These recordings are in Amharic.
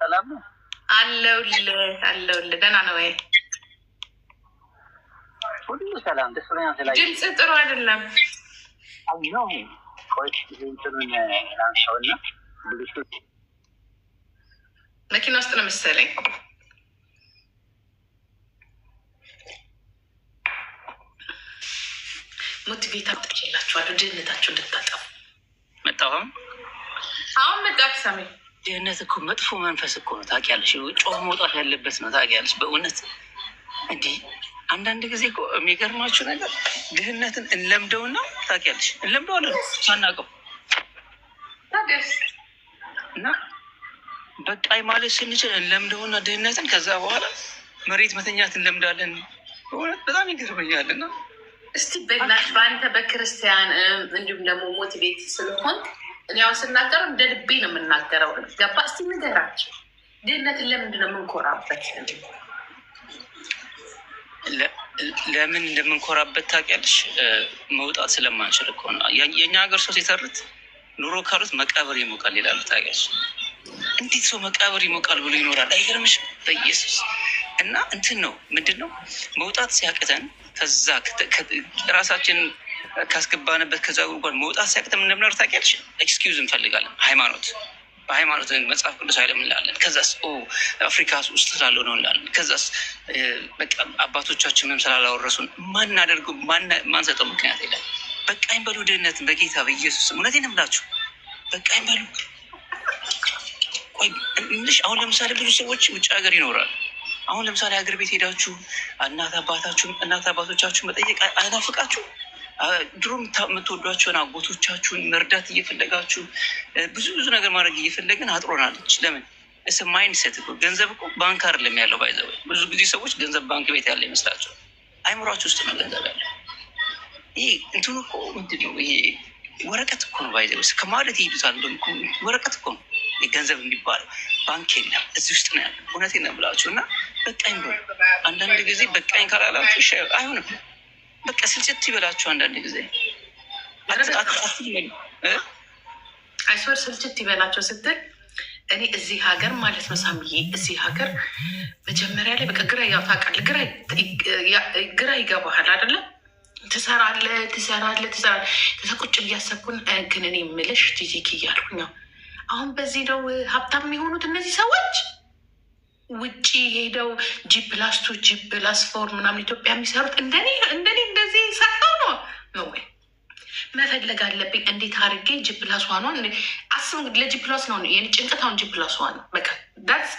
ሰላም ነው አለሁልህ። ደህና ነው ወይ? ሁሉ ሰላም ደስ ብሎኛል። ስላ ድምፅ ጥሩ አይደለም። ነው ቆይ እንትኑን ላንሳውና መኪና ውስጥ ነው መሰለኝ። ሞቲቬት አጥቼላችኋለሁ ድህነታችሁ እንድታጠፉ። መጣሁም አሁን መጣሁ። ሳሚ ድህነት እኮ መጥፎ መንፈስ እኮ ነው ታውቂያለሽ። ጮህ መውጣት ያለበት ነው ታውቂያለሽ። በእውነት እንዲህ አንዳንድ ጊዜ እኮ የሚገርማችሁ ነገር ድህነትን እንለምደውና ታውቂያለሽ እንለምደዋለን ሳናውቀው እና በቃይ ማለት ስንችል እንለምደውና ድህነትን ከዛ በኋላ መሬት መተኛት እንለምዳለን። በእውነት በጣም ይገርመኛል። እና እስቲ በአንተ በክርስቲያን እንዲሁም ደግሞ ሞቲቬት ስለሆን እኔ አሁን ስናገረው እንደ ልቤ ነው የምናገረው። ገባ? እስቲ ንገራቸው ድህነትን ለምንድን ነው የምንኮራበት? ለምን እንደምንኮራበት ታውቂያለሽ? መውጣት ስለማንችል እኮ ነው። የእኛ ሀገር ሰው ሲተርት ኑሮ ካሉት መቃብር ይሞቃል ይላሉ። ታውቂያለሽ? እንዴት ሰው መቃብር ይሞቃል ብሎ ይኖራል? አይገርምሽም? በኢየሱስ እና እንትን ነው ምንድን ነው መውጣት ሲያቅተን ከዛ ራሳችን ካስገባንበት ከዛ ጉድጓድ መውጣት ሲያቅተን እንደምናደርግ ታውቂያለሽ? ኤክስኪውዝ እንፈልጋለን። በሃይማኖት መጽሐፍ ቅዱስ ኃይለም እንላለን። ከዛስ አፍሪካ ውስጥ ስላለው ነው እንላለን። ከዛስ በቃ አባቶቻችንም ስላላወረሱን ማናደርገው ማንሰጠው ምክንያት የለም። በቃኝ በሉ ድህነትን በጌታ በኢየሱስ እውነቴን እምላችሁ በቃኝ በሉ። ቆይ እንሽ አሁን ለምሳሌ ብዙ ሰዎች ውጭ ሀገር ይኖራሉ። አሁን ለምሳሌ ሀገር ቤት ሄዳችሁ እናት አባቶቻችሁን መጠየቅ አይናፍቃችሁ? ድሮ የምትወዷቸውን አጎቶቻችሁን መርዳት እየፈለጋችሁ ብዙ ነገር ማድረግ እየፈለግን አጥሮናለች። ለምን? እስ ማይንድ ሴት እኮ ገንዘብ እኮ ባንክ አይደለም ያለው። ባይዘው ብዙ ጊዜ ሰዎች ገንዘብ ባንክ ቤት ያለ ይመስላቸው። አይምሯችሁ ውስጥ ነው ገንዘብ ያለው። ይሄ እንትኑ እኮ ምንድን ነው? ይሄ ወረቀት እኮ ነው። ባይዘው ከማለት ይሄዱታል። ወረቀት እኮ ነው ገንዘብ የሚባለው። ባንክ የለም እዚህ ውስጥ ነው ያለው። እውነቴን ነው ብላችሁ እና በቃኝ በሉ። አንዳንድ ጊዜ በቃኝ ካላላችሁ አይሆንም። በቃ ስልጭት ይበላችሁ። አንዳንድ ጊዜ አይሶር ስልጭት ይበላቸው ስትል እኔ እዚህ ሀገር ማለት ነው ሳምዬ፣ እዚህ ሀገር መጀመሪያ ላይ በቃ ግራ ያውታቃል። ግራ ይገባሃል አይደለም? ትሰራለህ። ተሰቁጭ እያሰብኩን ግን እኔ የምልሽ ጂጂክ እያልኩኝ ነው። አሁን በዚህ ነው ሀብታም የሆኑት እነዚህ ሰዎች ውጭ ሄደው ጂ+2 ጂ+4 ምናምን ኢትዮጵያ የሚሰሩት እንደኔ እንደዚህ ሰርተው ነው ወይ መፈለግ አለብኝ? እንዴት አድርጌ ጂ+1 አስብ። ለጂ+ ነው የኔ ጭንቀት። አሁን ጂ+1 ነው በቃ ዳስ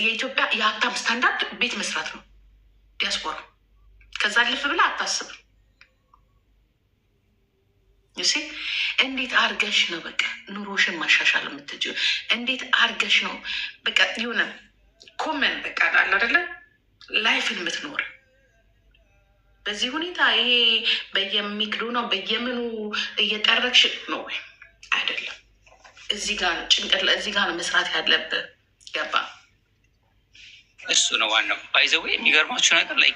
የኢትዮጵያ የሀብታም ስታንዳርድ ቤት መስራት ነው ዲያስፖራ። ከዛ ልፍ ብላ አታስብም። ዩሲ እንዴት አርገሽ ነው በቃ ኑሮሽን ማሻሻል የምትችይው? እንዴት አርገሽ ነው በቃ የሆነ ኮመን በቃ አለ አይደለ ላይፍን የምትኖር በዚህ ሁኔታ? ይሄ በየሚክዱ ነው በየምኑ እየጠረግሽ ነው ወይ? አይደለም። እዚህ ጋር ነው ጭንቀት፣ እዚህ ጋር ነው መስራት ያለብህ። ገባ? እሱ ነው ዋናው። ባይዘዌ የሚገርማችሁ ነገር ላይ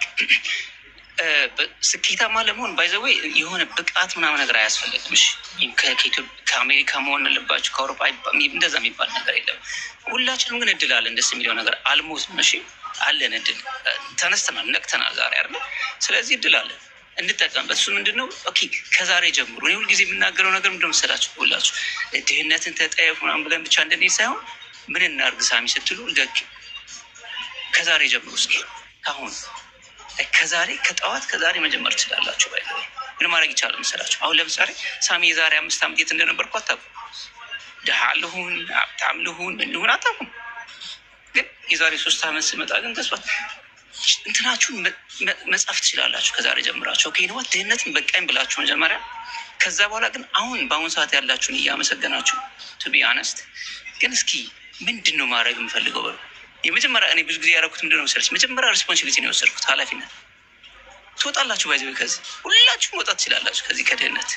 ስኬታማ ለመሆን ባይዘዌ የሆነ ብቃት ምናምን ነገር አያስፈልግም። ከአሜሪካ መሆን አለባችሁ ከአውሮፓ እንደዛ የሚባል ነገር የለም። ሁላችንም ግን እድል አለን። ደስ የሚለው ነገር አልሞትም። እሺ አለን እድል። ተነስተናል፣ ነቅተናል ዛሬ አይደለ? ስለዚህ እድል አለን እንጠቀምበት። እሱ ምንድን ነው? ኦኬ ከዛሬ ጀምሮ እኔ ሁልጊዜ የምናገረው ነገር ምንድን ነው መሰላችሁ? ሁላችሁ ድህነትን ተጠየፉ ምናምን ብለን ብቻ እንደኔ ሳይሆን ምን እናድርግ ሳሚ ስትሉ ከዛሬ ጀምሮ እስኪ ካሁን ከጠዋት ከዛሬ መጀመር ትችላላችሁ። ባይ ምን ማድረግ ይቻላል መሰላችሁ? አሁን ለምሳሌ ሳሚ የዛሬ 5 ዓመት የት እንደነበርኩ አታውቁም። ድሃ ልሁን ሀብታም ልሁን ምን ልሁን አታውቁም። ግን የዛሬ 3 ዓመት ስመጣ ግን ተስፋት እንትናችሁን መጻፍ ትችላላችሁ ከዛሬ ጀምራችሁ። ኦኬ ነው ድህነትን በቃኝ ብላችሁ መጀመሪያ። ከዛ በኋላ ግን በአሁን ሰዓት ያላችሁን እያመሰገናችሁ ቱ ቢ አነስት ግን እስኪ ምንድን ነው ማድረግ የምፈልገው በሉ። የመጀመሪያ እኔ ብዙ ጊዜ ያደረኩት ምንድን ነው መሰለች? መጀመሪያ ሪስፖንሲቢሊቲ ነው የወሰድኩት፣ ኃላፊነት። ትወጣላችሁ ባይዘ ከዚህ ሁላችሁ መውጣት ትችላላችሁ ከዚህ ከድህነት።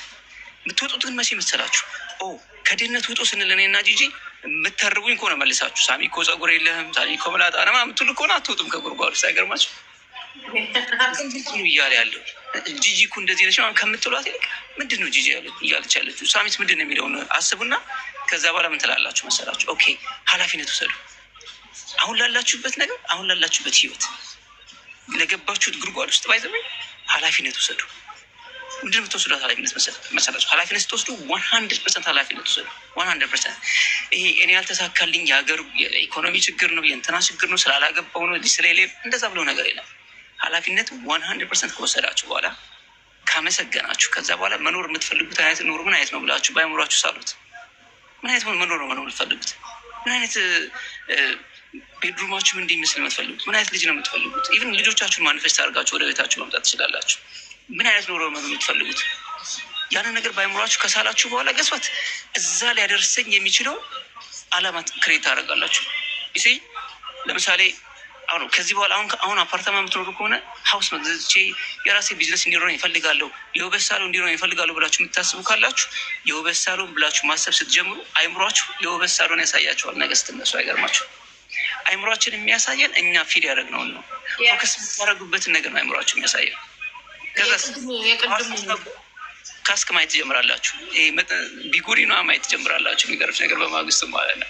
የምትወጡት ግን መቼ መሰላችሁ? ከድህነት ውጡ ስንል እኔና ጂጂ የምታርቡኝ ከሆነ መልሳችሁ ሳሚ እኮ ፀጉር የለህም ሳሚ እኮ መላጣ ነማ የምትሉ ከሆነ አትወጡም ከጉርጓዱ። ሳይገርማችሁ እያለ ያለው ጂጂ እኮ እንደዚህ ነች ከምትሏት ይልቅ ምንድን ነው ጂጂ እያለች ያለችው ሳሚት ምንድን ነው የሚለውን አስቡና ከዛ በኋላ ምን ትላላችሁ መሰላችሁ? ኦኬ ኃላፊነት ውሰዱ። አሁን ላላችሁበት ነገር፣ አሁን ላላችሁበት ህይወት፣ ለገባችሁት ጉድጓድ ውስጥ ባይዘው ኃላፊነት ውሰዱ። ምንድን ነው የምትወስዱት ኃላፊነት መሰላችሁ? ኃላፊነት ስትወስዱ 100% ኃላፊነት ውሰዱ። 100%። ይሄ እኔ ያልተሳካልኝ የሀገር የኢኮኖሚ ችግር ነው የእንትና ችግር ነው ስላላገባው ነው ስለሌ እንደዛ ብለው ነገር የለም። ኃላፊነት 100% ከወሰዳችሁ በኋላ ካመሰገናችሁ፣ ከዛ በኋላ መኖር የምትፈልጉት አይነት ኑሮ ምን አይነት ነው ብላችሁ ባይሞራችሁ ሳሉት። ምን አይነት መኖር ነው መኖር የምትፈልጉት? ምን አይነት ቤድሩማችሁ እንዲመስል የምትፈልጉት? ምን አይነት ልጅ ነው የምትፈልጉት? ኢቭን ልጆቻችሁን ማኒፌስት አድርጋችሁ ወደ ቤታችሁ መምጣት ትችላላችሁ። ምን አይነት ኑሮ ነው የምትፈልጉት? ያንን ነገር ባይሞራችሁ ከሳላችሁ በኋላ ገስበት እዛ ሊያደርሰኝ የሚችለው አላማት ክሬት ታደርጋላችሁ። ይሄ ለምሳሌ አሁን ከዚህ በኋላ አሁን አፓርታማ የምትኖሩ ከሆነ ሀውስ መግዛቼ የራሴ ቢዝነስ እንዲኖረኝ ይፈልጋለሁ፣ የውበት ሳሎን እንዲኖረኝ ይፈልጋለሁ ብላችሁ የምታስቡ ካላችሁ የውበት ሳሎን ብላችሁ ማሰብ ስትጀምሩ አይምሯችሁ የውበት ሳሎን ያሳያችኋል። ነገ ስትነሱ አይገርማችሁ። አይምሯችን የሚያሳየን እኛ ፊድ ያደረግነውን ነው። ፎከስ የምታደርጉበትን ነገር ነው አይምሯችሁ የሚያሳየን። ካስክ ማየት ትጀምራላችሁ። ቢጎሪ ነው ማየት ትጀምራላችሁ። የሚገርምሽ ነገር በማግስቱ ማለት ነው።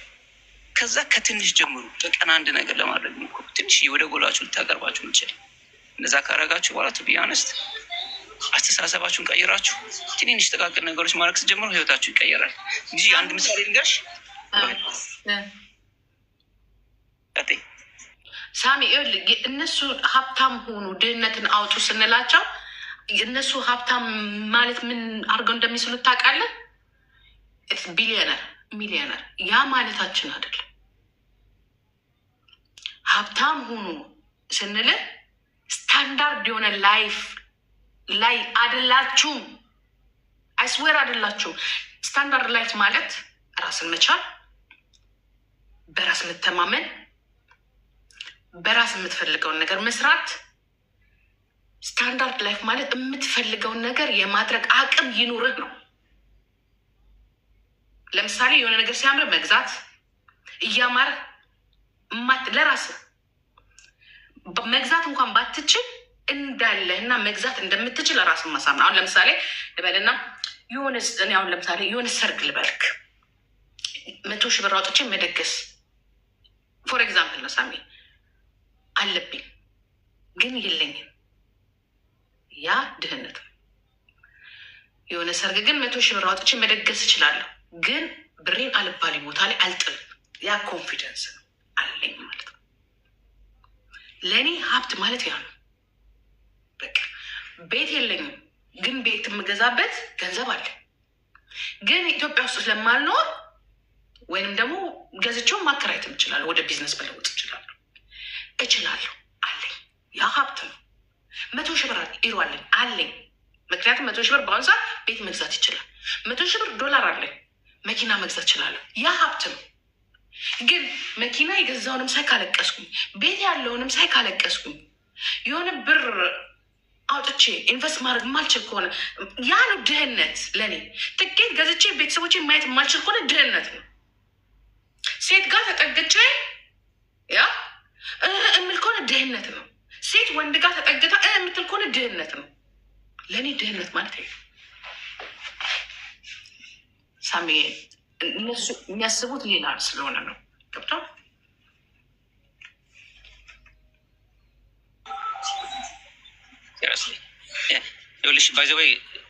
ከዛ ከትንሽ ጀምሩ። በቀን አንድ ነገር ለማድረግ ሞክሩ። ትንሽ ወደ ጎላችሁ ልታቀርባችሁ ምችል። እነዛ ካረጋችሁ በኋላ ቱ ቢያነስት አስተሳሰባችሁን ቀይራችሁ ትንንሽ ጥቃቅን ነገሮች ማድረግ ስትጀምሩ ህይወታችሁ ይቀየራል እንጂ አንድ ምሳሌ ልንገርሽ ሳሚ። እነሱ ሀብታም ሆኑ ድህነትን አውጡ ስንላቸው እነሱ ሀብታም ማለት ምን አድርገው እንደሚስሉት ታውቃለህ? ቢሊዮነር ሚሊዮነር። ያ ማለታችን አይደለም። ሀብታም ሆኑ ስንል ስታንዳርድ የሆነ ላይፍ ላይ አይደላችሁም። አይስዌር አይደላችሁም። ስታንዳርድ ላይፍ ማለት ራስን መቻል፣ በራስ መተማመን፣ በራስ የምትፈልገውን ነገር መስራት። ስታንዳርድ ላይፍ ማለት የምትፈልገውን ነገር የማድረግ አቅም ይኑርህ ነው። ለምሳሌ የሆነ ነገር ሲያምር መግዛት፣ እያማረ ለራስህ መግዛት እንኳን ባትችል እንዳለህና መግዛት እንደምትችል ራስን ማሳመን። አሁን ለምሳሌ ልበልና የሆነ ሰርግ ልበልክ 100 ሺህ ብር አውጥቼ መደገስ ፎር ኤግዛምፕል ነው ሳሚ አለብኝ ግን የለኝም። ያ ድህነት ነው። የሆነ ሰርግ ግን 100 ሺህ ብር አውጥቼ መደገስ እችላለሁ፣ ግን ብሬን አልባሌ ቦታ ላይ አልጥልም። ያ ኮንፊደንስ ነው አለኝ ማለት ነው። ለእኔ ሀብት ማለት ያ ነው። በቃ ቤት የለኝም፣ ግን ቤት የምገዛበት ገንዘብ አለ። ግን ኢትዮጵያ ውስጥ ስለማልኖር ወይንም ደግሞ ገዝቼውን ማከራየትም እችላለሁ፣ ወደ ቢዝነስ መለወጥ እችላለሁ አለኝ። ያ ሀብት ነው። 100 ሺህ ብር ኢሯለኝ አለኝ። ምክንያቱም 100 ሺህ ብር በአሁኑ ሰዓት ቤት መግዛት ይችላል። 100 ሺህ ብር ዶላር አለኝ፣ መኪና መግዛት ይችላለሁ። ያ ሀብት ነው። ግን መኪና የገዛውንም ሳይ ካለቀስኩኝ፣ ቤት ያለውንም ሳይ ካለቀስኩኝ፣ የሆነ ብር አውጥቼ ኢንቨስት ማድረግ የማልችል ከሆነ ያ ነው ድህነት ለእኔ። ጥቂት ገዝቼ ቤተሰቦቼ ማየት የማልችል ከሆነ ድህነት ነው። ሴት ጋር ተጠግቼ ያ እምል ከሆነ ድህነት ነው። ሴት ወንድ ጋር ተጠግታ የምትል ከሆነ ድህነት ነው። ለእኔ ድህነት ማለት ይ ሳሚ እነሱ የሚያስቡት ሌላ ስለሆነ ነው። ገብቶ ይኸውልሽ ባይዘወይ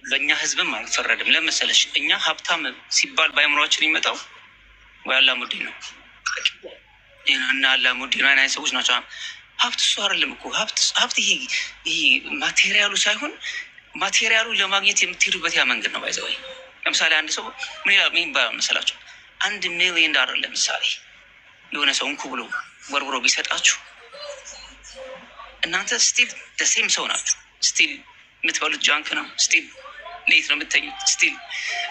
በእኛ ህዝብም አይፈረድም። ለመሰለሽ እኛ ሀብታም ሲባል በአእምሯችን የሚመጣው ወይ አላሙዲን ነው እና አላሙዲን አይነት ሰዎች ናቸው። ሀብት እሱ አይደለም እኮ ሀብት ይሄ ማቴሪያሉ ሳይሆን ማቴሪያሉ ለማግኘት የምትሄዱበት ያ መንገድ ነው። ባይዘወይ ለምሳሌ አንድ ሰው ምን ይባላል መሰላቸው? $1 ሚሊዮን ለምሳሌ የሆነ ሰው እንኩ ብሎ ወርውሮ ቢሰጣችሁ እናንተ ስቲል ደሴም ሰው ናችሁ። ስቲል የምትበሉት ጃንክ ነው። ስቲል ሌት ነው የምተኙት። ስቲል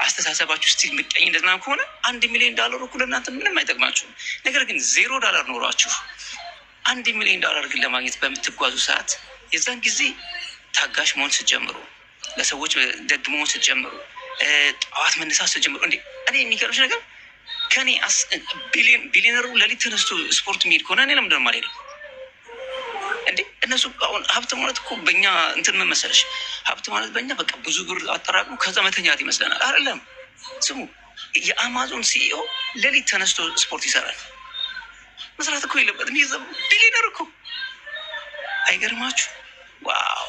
አስተሳሰባችሁ ስቲል ምቀኝ እንደና ከሆነ $1 ሚሊዮን እኩል እናንተ ምንም አይጠቅማችሁም። ነገር ግን $0 ኖሯችሁ $1 ሚሊዮን ግን ለማግኘት በምትጓዙ ሰዓት የዛን ጊዜ ታጋሽ መሆን ስትጀምሩ፣ ለሰዎች ደግ መሆን ስትጀምሩ፣ ጠዋት መነሳት ስትጀምሩ እኔ የሚገርምሽ ነገር ከኔ ቢሊዮነሩ ለሊት ተነስቶ ስፖርት የሚሄድ ከሆነ እኔ ለምንድን ነው የማልሄደው? እነሱ አሁን ሀብት ማለት እኮ በእኛ እንትን ምን መሰለሽ፣ ሀብት ማለት በእኛ በቃ ብዙ ብር አጠራቅሞ ከዛ መተኛት ይመስለናል። አይደለም። ስሙ የአማዞን ሲኢኦ ሌሊት ተነስቶ ስፖርት ይሰራል። መስራት እኮ የለበትም። ይዘ ቢሊነር እኮ አይገርማችሁ? ዋው!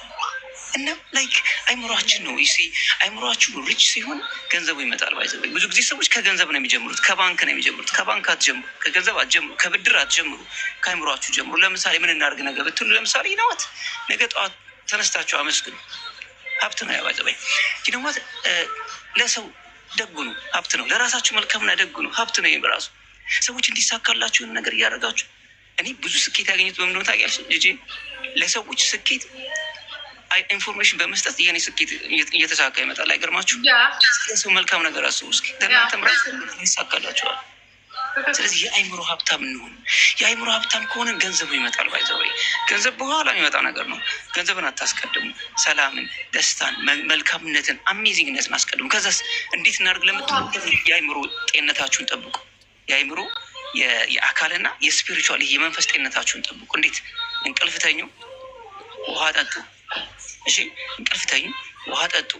እና ላይክ አይምሯችን ነው ይሲ አይምሯችሁ ሪች ሲሆን ገንዘቡ ይመጣል። ባይዘ ብዙ ጊዜ ሰዎች ከገንዘብ ነው የሚጀምሩት፣ ከባንክ ነው የሚጀምሩት። ከባንክ አትጀምሩ፣ ከገንዘብ አትጀምሩ፣ ከብድር አትጀምሩ፣ ከአይምሯችሁ ጀምሩ። ለምሳሌ ምን እናድርግ ነገ ብትሉ፣ ለምሳሌ ይነዋት ነገ ጠዋት ተነስታችሁ አመስግኑ። ሀብት ነው ያባዘ ይነዋት። ለሰው ደጉ ነው ሀብት ነው። ለራሳችሁ መልካምና ደጉ ነው ሀብት ነው። ይህም በራሱ ሰዎች እንዲሳካላችሁ ነገር እያደረጋችሁ እኔ ብዙ ስኬት ያገኙት በምንሆን ታውቂያለሽ ልጄ፣ ለሰዎች ስኬት ኢንፎርሜሽን በመስጠት የኔ ስኬት እየተሳካ ይመጣል። አይገርማችሁ? ሰው መልካም ነገር አስቡ እስኪ፣ ለእናንተም ራሱ ይሳካላችኋል። ስለዚህ የአይምሮ ሀብታም እንሆን። የአይምሮ ሀብታም ከሆነ ገንዘቡ ይመጣል። ባይዘወይ ገንዘብ በኋላ የሚመጣ ነገር ነው። ገንዘብን አታስቀድሙ። ሰላምን፣ ደስታን፣ መልካምነትን፣ አሜዚንግነትን አስቀድሙ። ከዛስ እንዴት እናድርግ ለምትሉ የአይምሮ ጤንነታችሁን ጠብቁ። የአይምሮ የአካልና የስፒሪቹዋል ይህ የመንፈስ ጤንነታችሁን ጠብቁ። እንዴት? እንቅልፍ ተኙ፣ ውሃ ጠጡ። እሺ፣ እንቅልፍ ተኙ፣ ውሃ ጠጡ።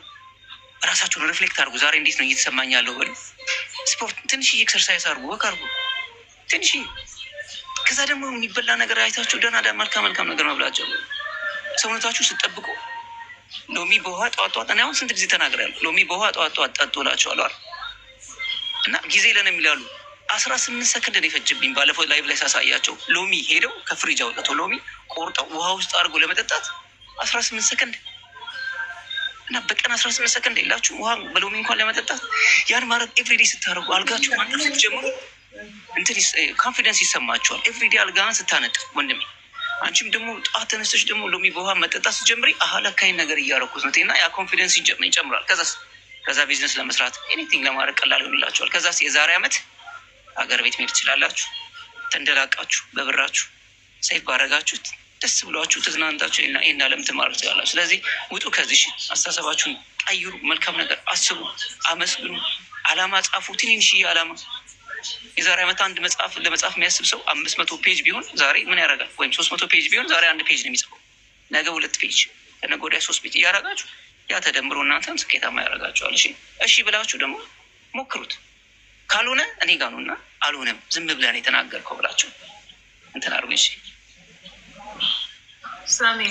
ራሳችሁን ሪፍሌክት አድርጉ። ዛሬ እንዴት ነው እየተሰማኝ ያለው በሉ። ስፖርት ትንሽ ኤክሰርሳይዝ አድርጉ፣ ወክ አድርጉ ትንሽ። ከዛ ደግሞ የሚበላ ነገር አይታችሁ ደህና መልካም ነገር መብላት ጀምሩ። ሰውነታችሁ ስትጠብቁ ሎሚ በውሃ ጠዋት ጠዋት፣ እኔ አሁን ስንት ጊዜ ተናግሬያለሁ። ሎሚ በውሃ ጠዋት ጠዋት ጠጡ እላቸዋለሁ እና ጊዜ ለን የሚላሉ 18 ሰከንድ ነው የፈጅብኝ። ባለፈው ላይቭ ላይ ሳሳያቸው ሎሚ ሄደው ከፍሪጅ አውጥተው ሎሚ ቆርጠው ውሃ ውስጥ አድርጎ ለመጠጣት 18 ሰከንድ እና በቀን 18 ሰከንድ የላችሁ ውሃ በሎሚ እንኳን ለመጠጣት። ያን ማድረግ ኤቭሪዴ ስታደርጉ አልጋችሁ ማንጠፍ ስትጀምሩ እንትን ኮንፊደንስ ይሰማችኋል። ኤቭሪዴ አልጋን ስታነጥፍ ወንድሜ፣ አንቺም ደግሞ ጠዋት ተነስተሽ ደግሞ ሎሚ በውሃ መጠጣት ስትጀምሪ ለካይን ነገር እያደረኩት ነው እና ያ ኮንፊደንስ ይጨምራል። ከዛ ቢዝነስ ለመስራት ኤኒቲንግ ለማድረግ ቀላል ይሆንላችኋል። ከዛ የዛሬ ዓመት ሀገር ቤት መሄድ ትችላላችሁ። ተንደላቃችሁ በብራችሁ ሴፍ ባረጋችሁት ደስ ብሏችሁ ተዝናንታችሁ ይህን ዓለም ትማር ትችላላችሁ። ስለዚህ ውጡ ከዚህ አስተሳሰባችሁን ቀይሩ። መልካም ነገር አስቡ፣ አመስግኑ፣ አላማ ጻፉ። ትንንሽዬ አላማ። የዛሬ ዓመት አንድ መጽሐፍ ለመጽሐፍ የሚያስብ ሰው 500 ፔጅ ቢሆን ዛሬ ምን ያደርጋል? ወይም 300 ፔጅ ቢሆን ዛሬ 1 ፔጅ ነው የሚጽፈው። ነገ 2 ፔጅ፣ ከነገ ወዲያ 3 ፔጅ እያደረጋችሁ ያ ተደምሮ እናንተም ስኬታማ ያደርጋችኋል። እሺ ብላችሁ ደግሞ ሞክሩት። ካልሆነ እኔ ጋር ነውና አልሆነም ዝም ብለን የተናገርከው ብላችሁ እንትን አድርጉ። እሺ ሳሚ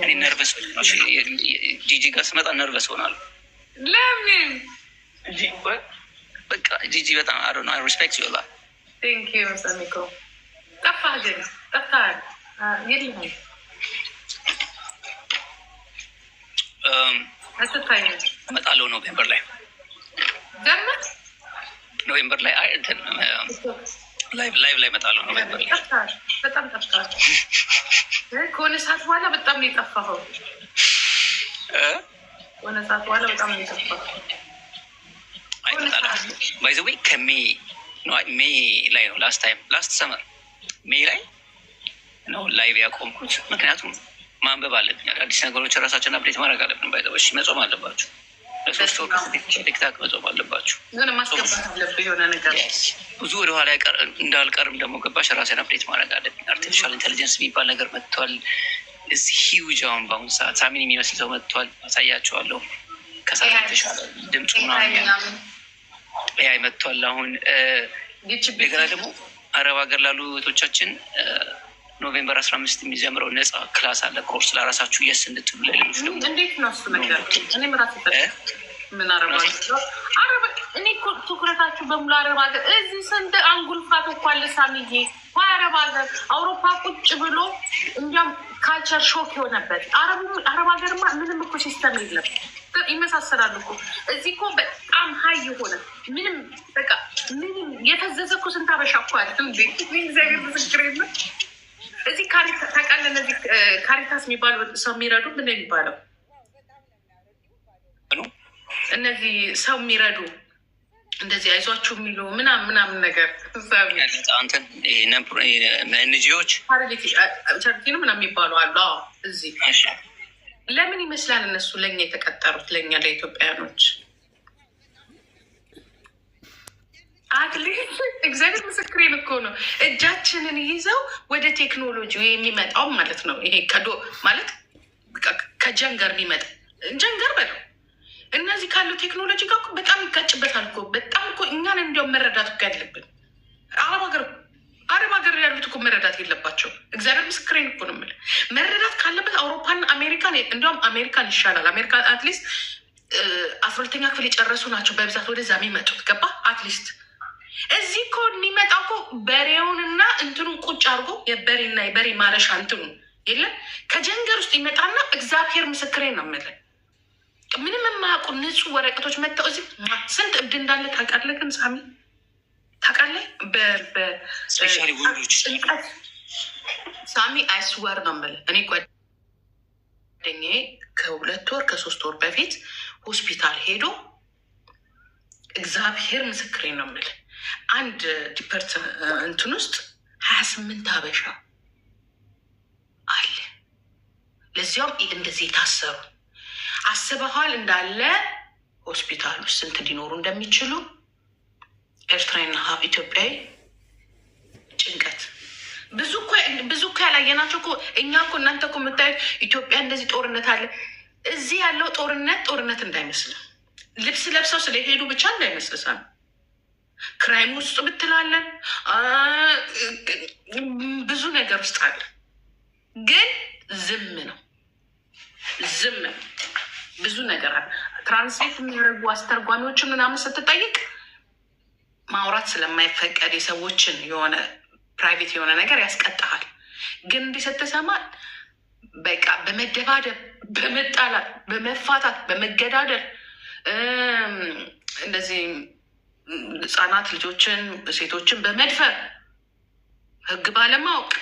እኔ ነርቨስ ነው። ጂጂ ጋር ስመጣ ነርቨስ ሆናለሁ። ለምን? በቃ ጂጂ በጣም አይ ሪስፔክት ዩ ላ ቴንክ ዩ ሳሚኮ። ጠፋህ ግን ጠፋህ። የለም አትታይም። እመጣለሁ ኖቬምበር ላይ ገመት ኖቬምበር ላይ እንትን ላይቭ ላይ እመጣለሁ ኖቬምበር ላይ። በጣም ጠፍተሃል። ከሆነ ሰዓት በኋላ በጣም ነው የጠፋኸው። ከሆነ ሰዓት በኋላ በጣም ነው የጠፋኸው። ባይ ዘ ዌይ ከሜይ ላይ ነው ላስት ሰመር ሜይ ላይ ነው ላይቭ ያቆምኩት። ምክንያቱም ማንበብ አለብኝ። አዲስ ነገሮች ራሳችን አፕዴት ማድረግ አለብን። ባይዘበሽ መጾም አለባችሁ። ለሶስት ወር ቲክታክ መጾም አለባችሁ። ማስገባት አለብህ የሆነ ነገር ብዙ ወደኋላ እንዳልቀርም ደግሞ ገባሽ ራሴን አፕዴት ማድረግ አለብኝ። አርቲፊሻል ኢንቴሊጀንስ የሚባል ነገር መጥቷል። እዚህ ሂውጅ አሁን በአሁኑ ሰዓት ሳሚን የሚመስል ሰው መጥቷል። አሳያቸዋለሁ። ከሳሚ የተሻለ ድምፁ ኤአይ መጥቷል። አሁን እንደገና ደግሞ አረብ ሀገር ላሉ እህቶቻችን ኖቬምበር 15 የሚጀምረው ነፃ ክላስ አለ። ኮርስ ለራሳችሁ የስ እንድትሉ ለሌሎች ደግሞ እንዴት ነው እሱ ነገር? እኔ ምራት ምን እኔ ትኩረታችሁ በሙሉ አረብ ሀገር እዚህ ስንት አንጉልፋት እኮ አለ ሳሚዬ። አረብ ሀገር አውሮፓ ቁጭ ብሎ እንዲያም ካልቸር ሾክ የሆነበት አረብ ሀገርማ ምንም እኮ ሲስተም የለም። ይመሳሰላሉ እኮ እዚህ እኮ በጣም ሀይ የሆነ ምንም በቃ ምንም የተዘዘ እኮ ስንት አበሻ እኮ አለ። እግዚአብሔር ምስክር የለም። እዚህ ታውቃለህ፣ እነዚህ ካሪታስ የሚባሉ ሰው የሚረዱ ምን የሚባለው እነዚህ ሰው የሚረዱ እንደዚህ አይዟችሁ የሚሉ ምናምን ነገር ኤንጂኦዎች ቻሪቲ ነው ምናምን የሚባሉ አሉ። እዚህ ለምን ይመስላል እነሱ ለእኛ የተቀጠሩት? ለእኛ ለኢትዮጵያውያኖች እግዚአብሔር ምስክሬን እኮ ነው። እጃችንን ይዘው ወደ ቴክኖሎጂ የሚመጣው ማለት ነው። ይሄ ከዶ ማለት ከጀንገር የሚመጣ ጀንገር በለው እነዚህ ካለው ቴክኖሎጂ ጋር በጣም ይጋጭበታል እኮ። በጣም እኮ እኛን እንዲያውም መረዳት እኮ ያለብን። አረብ ሀገር ያሉት እኮ መረዳት የለባቸው። እግዚአብሔር ምስክሬን እኮ ነው የምልህ። መረዳት ካለበት አውሮፓና አሜሪካን፣ እንዲያውም አሜሪካን ይሻላል። አሜሪካን አትሊስት 12ኛ ክፍል የጨረሱ ናቸው በብዛት ወደዛ የሚመጡት። ገባ? አትሊስት እዚህ እኮ የሚመጣው እኮ በሬውንና እንትኑን ቁጭ አድርጎ የበሬና የበሬ ማረሻ እንትኑ የለም ከጀንገር ውስጥ ይመጣና እግዚአብሔር ምስክሬን ነው የምልህ ምንም የማያውቁ ንጹህ ወረቀቶች መጥተው እዚህ ስንት እብድ እንዳለ ታውቃለህ? ግን ሳሚ ታውቃለህ? ጭንቀት ሳሚ አይስወር ነው የምልህ። እኔ ጓደኛዬ ከ2 ወር ከ3 ወር በፊት ሆስፒታል ሄዶ እግዚአብሔር ምስክሬን ነው የምልህ አንድ ዲፐርት እንትን ውስጥ 28 ሀበሻ አለ። ለዚያውም እንደዚህ የታሰሩ አስበኋል እንዳለ ሆስፒታል ውስጥ ስንት ሊኖሩ እንደሚችሉ ኤርትራዊና ኢትዮጵያዊ ጭንቀት ብዙ እኮ ያላየናቸው እኮ እኛ እኮ እናንተ እኮ የምታዩት ኢትዮጵያ እንደዚህ ጦርነት አለ። እዚህ ያለው ጦርነት እንዳይመስል ልብስ ለብሰው ስለሄዱ ብቻ እንዳይመስልሳ ክራይም ውስጥ ብትላለን ብዙ ነገር ውስጥ አለ። ግን ዝም ነው ብዙ ነገር አለ። ትራንስሌት የሚያደርጉ አስተርጓሚዎችን ምናምን ስትጠይቅ ማውራት ስለማይፈቀድ የሰዎችን የሆነ ፕራይቬት የሆነ ነገር ያስቀጣሃል። ግን እንዲህ ስትሰማ በቃ በመደባደብ፣ በመጣላት፣ በመፋታት፣ በመገዳደል እንደዚህ ህፃናት ልጆችን ሴቶችን በመድፈር ህግ ባለማወቅ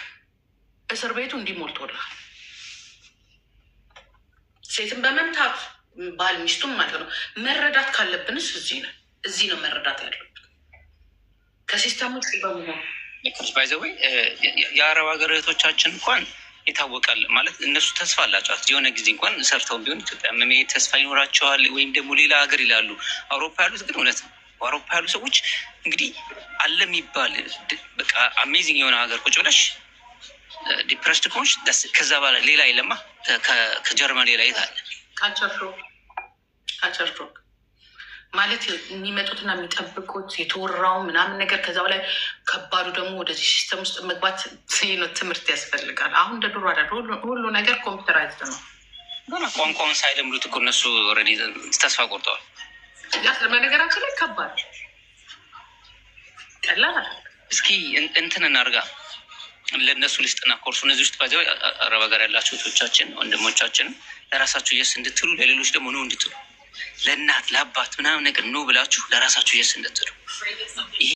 እስር ቤቱ እንዲሞልቶላል። ሴትን በመምታት ባል ሚስቱም ማለት ነው። መረዳት ካለብንስ እዚህ ነው መረዳት ያለብን ከሲስተሞች በመሆን ባይዘወይ የአረብ ሀገር እህቶቻችን እንኳን ይታወቃል ማለት እነሱ ተስፋ አላቸው። የሆነ ጊዜ እንኳን ሰርተው ቢሆን ኢትዮጵያ መሄድ ተስፋ ይኖራቸዋል ወይም ደግሞ ሌላ ሀገር ይላሉ። አውሮፓ ያሉት ግን እውነት ነው። አውሮፓ ያሉ ሰዎች እንግዲህ አለ የሚባል በቃ አሜዚንግ የሆነ ሀገር ቁጭ ብለሽ ዲፕረስድ ከሆንሽ ከዛ በኋላ ሌላ የለማ። ከጀርመን ሌላ የት አለ? ካልቸር ሾክ ማለት የሚመጡትና የሚጠብቁት የተወራው ምናምን ነገር። ከዛ በላይ ከባዱ ደግሞ ወደዚህ ሲስተም ውስጥ መግባት ትምህርት ያስፈልጋል። አሁን እንደ ድሮ አይደል፣ ሁሉ ነገር ኮምፒውተራይዝድ ነው። ቋንቋውን ሳይለምዱት እኮ እነሱ ኦልሬዲ ተስፋ ቆርጠዋል። በነገራችን ላይ ከባድ ቀላል አለ። እስኪ እንትን እናድርጋ ለእነሱ ልስጥና ኮርሱ እነዚህ ውስጥ ባዚ አረብ ሀገር ያላቸው እህቶቻችን ወንድሞቻችንም ለራሳችሁ የስ እንድትሉ ለሌሎች ደግሞ ነው እንድትሉ ለእናት ለአባት ምናምን ነገር ነው ብላችሁ ለራሳችሁ የስ እንድትሉ